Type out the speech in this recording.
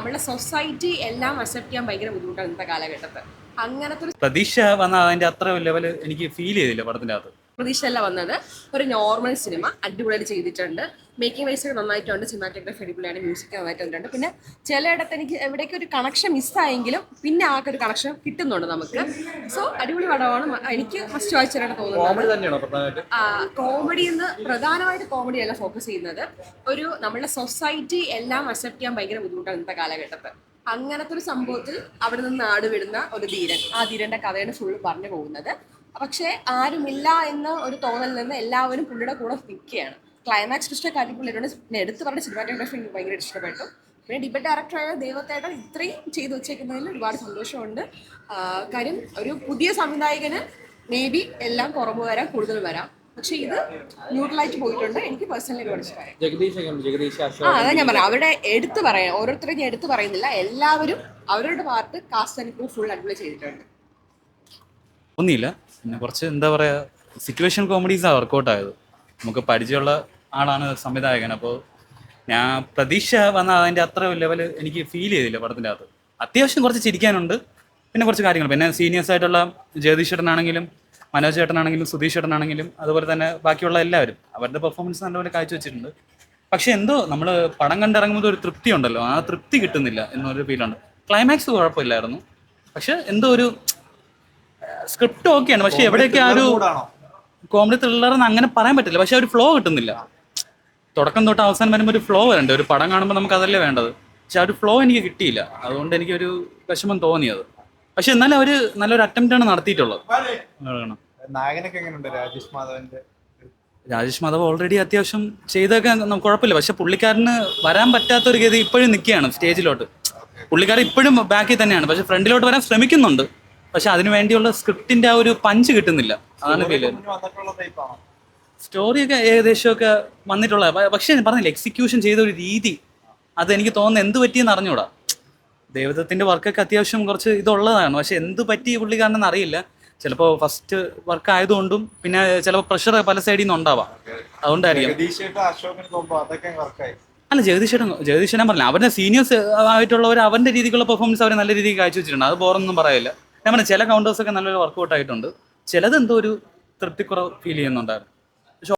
നമ്മുടെ സൊസൈറ്റി എല്ലാം അക്സെപ്റ്റ് ചെയ്യാൻ ഭയങ്കര ബുദ്ധിമുട്ടാണ് ഇന്നത്തെ കാലഘട്ടത്തിൽ. അങ്ങനത്തെ ഒരു പ്രതീക്ഷ വന്ന അതിന്റെ അത്ര ലെവല് എനിക്ക് ഫീൽ ചെയ്തില്ല പടത്തിന്റെ അകത്ത്. പ്രതീക്ഷയല്ല വന്നത്. ഒരു നോർമൽ സിനിമ അടിപൊളിയായിട്ട് ചെയ്തിട്ടുണ്ട്. മേക്കിംഗ് വൈസ് ഒക്കെ നന്നായിട്ടുണ്ട്. സിനിമാറ്റോഗ്രാഫി അടിപൊളിയാണ്. മ്യൂസിക് നന്നായിട്ട് വന്നിട്ടുണ്ട്. പിന്നെ ചിലയിടത്ത് എനിക്ക് എവിടേക്ക് ഒരു കണക്ഷൻ മിസ്സായെങ്കിലും പിന്നെ ആ ഒരു കണക്ഷൻ കിട്ടുന്നുണ്ട് നമുക്ക്. സോ അടിപൊളി പടമാണ്. എനിക്ക് ഫസ്റ്റ് വായിച്ചാണ് തോന്നുന്നത്. കോമഡി എന്ന് പ്രധാനമായിട്ട് കോമഡി അല്ല ഫോക്കസ് ചെയ്യുന്നത്. ഒരു നമ്മുടെ സൊസൈറ്റി എല്ലാം അക്സെപ്റ്റ് ചെയ്യാൻ ഭയങ്കര ബുദ്ധിമുട്ടാണ് ഇന്നത്തെ കാലഘട്ടത്തിൽ. അങ്ങനത്തെ ഒരു സംഭവത്തിൽ അവിടെ നിന്ന് നാട് വിടുന്ന ഒരു ധീരൻ, ആ ധീരന്റെ കഥയാണ് ഫുള്ള് പറഞ്ഞു പോകുന്നത്. പക്ഷേ ആരുമില്ല എന്ന ഒരു തോന്നലിൽ നിന്ന് എല്ലാവരും പുള്ളിയുടെ കൂടെ നിൽക്കുകയാണ്. ക്ലൈമാക്സ് ട്വിസ്റ്റ് അടിപൊളിയായിട്ടുണ്ട്. പിന്നെ എടുത്ത് പറഞ്ഞ സിനിമാറ്റോഗ്രാഫി എനിക്ക് ഭയങ്കര ഇഷ്ടപ്പെട്ടു. പിന്നെ ഡിബേറ്റ് ഡയറക്ടറായ ദൈവത്തേട്ടൻ ഇത്രയും ചെയ്തു വെച്ചേക്കുന്നതിൽ ഒരുപാട് സന്തോഷമുണ്ട്. കാര്യം ഒരു പുതിയ സംവിധായകന് മേ ബി എല്ലാം കുറവ് വരാം, കൂടുതൽ വരാം. പക്ഷെ ഇത് ന്യൂട്രലായിട്ട് പോയിട്ടുണ്ട്. എനിക്ക് പേഴ്സണലി ഒരുപാട് ഇഷ്ടമായി. അതാ ഞാൻ പറയാം, അവരുടെ എടുത്ത് പറയാം, ഓരോരുത്തരും ഞാൻ എടുത്ത് പറയുന്നില്ല. എല്ലാവരും അവരുടെ part cast and crew full അടിപൊളി ചെയ്തിട്ടുണ്ട്. ഒന്നുമില്ല, പിന്നെ കുറച്ച് എന്താ പറയുക, സിറ്റുവേഷൻ കോമഡീസാണ് വർക്കൗട്ട് ആയത്. നമുക്ക് പരിചയമുള്ള ആളാണ് സംവിധായകൻ. അപ്പോൾ ഞാൻ പ്രതീക്ഷ വന്ന അതിൻ്റെ അത്ര ലെവൽ എനിക്ക് ഫീൽ ചെയ്തില്ല പടത്തിൻ്റെ അകത്ത്. അത്യാവശ്യം കുറച്ച് ചിരിക്കാനുണ്ട്, പിന്നെ കുറച്ച് കാര്യങ്ങൾ. പിന്നെ സീനിയേഴ്സ് ആയിട്ടുള്ള ജഗദീഷ് ചേട്ടനാണെങ്കിലും മനോജ് ചേട്ടനാണെങ്കിലും സുധീഷ് ചേട്ടനാണെങ്കിലും അതുപോലെ തന്നെ ബാക്കിയുള്ള എല്ലാവരും അവരുടെ പെർഫോമൻസ് നല്ലപോലെ കാഴ്ചവെച്ചിട്ടുണ്ട്. പക്ഷെ എന്തോ നമ്മൾ പടം കണ്ടിറങ്ങുമ്പോൾ ഒരു തൃപ്തി ഉണ്ടല്ലോ, ആ തൃപ്തി കിട്ടുന്നില്ല എന്നൊരു ഫീലുണ്ട്. ക്ലൈമാക്സ് കുഴപ്പമില്ലായിരുന്നു, പക്ഷെ എന്തോ ഒരു സ്ക്രിപ്റ്റ് ഓക്കെയാണ്, പക്ഷെ എവിടെയൊക്കെ ആ ഒരു കോമഡി ത്രില്ലറെന്ന് അങ്ങനെ പറയാൻ പറ്റില്ല. പക്ഷെ ഒരു ഫ്ലോ കിട്ടുന്നില്ല. തുടക്കം തൊട്ട് അവസാനം വരുമ്പോൾ ഒരു ഫ്ലോ വരണ്ടേ. ഒരു പടം കാണുമ്പോൾ നമുക്ക് അതല്ലേ വേണ്ടത്. പക്ഷെ ആ ഒരു ഫ്ലോ എനിക്ക് കിട്ടിയില്ല. അതുകൊണ്ട് എനിക്കൊരു വിഷമം തോന്നിയത്. പക്ഷെ എന്നാലും അവർ നല്ലൊരു അറ്റംപ്റ്റാണ് നടത്തിയിട്ടുള്ളത്. രാജേഷ് മാധവ് ഓൾറെഡി അത്യാവശ്യം ചെയ്തൊക്കെ കുഴപ്പമില്ല. പക്ഷെ പുള്ളിക്കാരന് വരാൻ പറ്റാത്തൊരു ഗതി ഇപ്പോഴും നിൽക്കുകയാണ് സ്റ്റേജിലോട്ട്. പുള്ളിക്കാരൻ ഇപ്പോഴും ബാക്കിൽ തന്നെയാണ്, പക്ഷെ ഫ്രണ്ടിലോട്ട് വരാൻ ശ്രമിക്കുന്നുണ്ട്. പക്ഷെ അതിനു വേണ്ടിയുള്ള സ്ക്രിപ്റ്റിന്റെ ആ ഒരു പഞ്ച് കിട്ടുന്നില്ല. അതാണ് ഫീൽ. സ്റ്റോറിയൊക്കെ ഏകദേശമൊക്കെ വന്നിട്ടുള്ള, പക്ഷെ പറഞ്ഞില്ല, എക്സിക്യൂഷൻ ചെയ്ത ഒരു രീതി അത് എനിക്ക് തോന്നുന്നു എന്ത് പറ്റിയെന്ന് അറിഞ്ഞൂടാ. ദേവദത്തിന്റെ വർക്കൊക്കെ അത്യാവശ്യം കുറച്ച് ഇതുള്ളതാണ്, പക്ഷെ എന്ത് പറ്റി പുള്ളിക്കാരനെന്ന് അറിയില്ല. ചിലപ്പോൾ ഫസ്റ്റ് വർക്ക് ആയതുകൊണ്ടും പിന്നെ ചിലപ്പോൾ പ്രഷർ പല സൈഡിൽ നിന്ന് ഉണ്ടാവാം, അതുകൊണ്ടായിരിക്കും. അല്ല, ജഗദീശൻ പറഞ്ഞില്ല, അവരുടെ സീനിയേഴ്സ് ആയിട്ടുള്ളവർ അവരുടെ രീതിക്കുള്ള പെർഫോമൻസ് അവർ നല്ല രീതിയിൽ കാഴ്ചവെച്ചിട്ടുണ്ട്. അത് ബോറൊന്നും പറയില്ല. ഞാൻ പറഞ്ഞ ചില കൗണ്ടേഴ്സൊക്കെ നല്ലൊരു വർക്കൗട്ട് ആയിട്ടുണ്ട്. ചിലത് എന്തോ ഒരു തൃപ്തിക്കുറവ് ഫീൽ ചെയ്യുന്നുണ്ടായിരുന്നു.